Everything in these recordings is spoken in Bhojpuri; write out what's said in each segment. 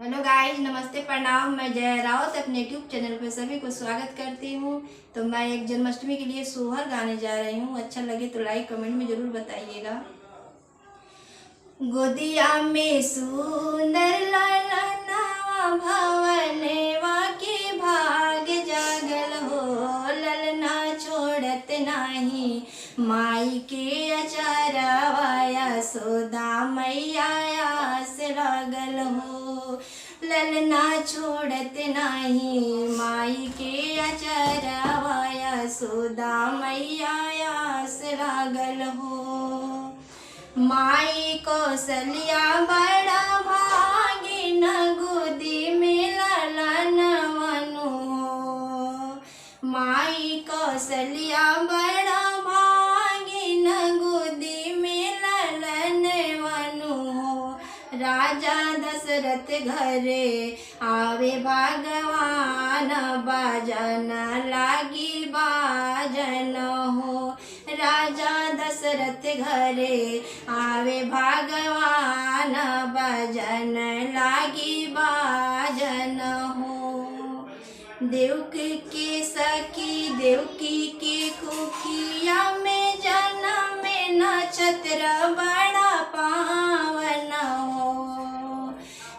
हेलो गाइस, नमस्ते, प्रणाम। मैं जया रावत अपने यूट्यूब चैनल पर सभी को स्वागत करती हूँ। तो मैं एक जन्माष्टमी के लिए सोहर गाने जा रही हूँ। अच्छा लगे तो लाइक कमेंट में ज़रूर बताइएगा। गोदिया में सुंदर ललनवा भवनवा के भाग जागल हो। ललना छोड़त नाही माई के अचारवा यशोदा मैया आस लागल हो। ललना छोड़त नाही माई के अचारवा यशोदा मैया आस लागल हो। माई कौशल्या बड़ा भागिन गोदी में ललन मनु हो। माई कौशल्या बड़ा भागिन गोदी में ललन मनु हो। राजा दशरथ घरे आवे भगवान बाजन लागी बाजन हो। राजा दशरथ घरे आवे भगवान भजन लागी बाजन हो। देवकी के सखी देवकी के कुखिया में जन्म में नक्षत्र बड़ा पावन हो।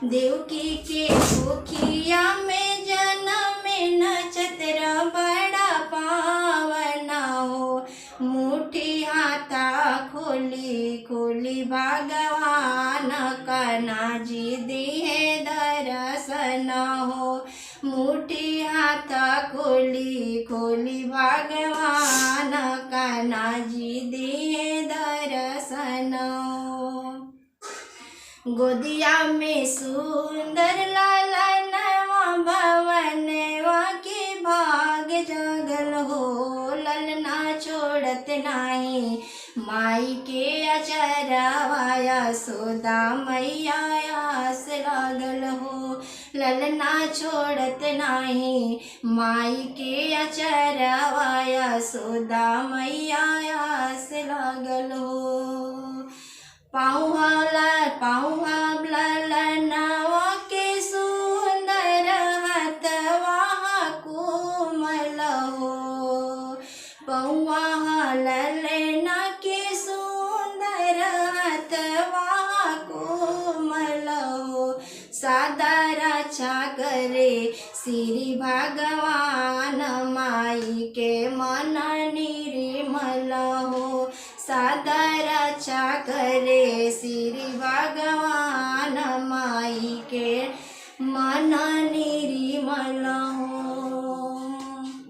देवकी के कुखिया में जन्म में नक्षत्र बड़ा पावन हो। मुठी हाथा खोली खोली भगवान कना जी दिहे दर्शन हो। मुठी हाथा खोली खोली भगवान कना जी दिहे दर्शन हो। गोदिया में सुंदर ललनवा भवनवा के भाग जागल हो। ललना छोड़त नाही माई के अचरवा यशोदा मैया आस लागल हो। ललना छोड़त नाही माई के अचरवा यशोदा मैया आस लागल हो। पाऊहा ललनवा के सुंदर हथवा कोमल हो। पौहा ललना के सुंदर हथवा कोमल हो। सदा रक्षा करे श्री भगवान माई के मन निर्मल हो। सदा रक्षा करे श्री भगवान माई के मन निर्मल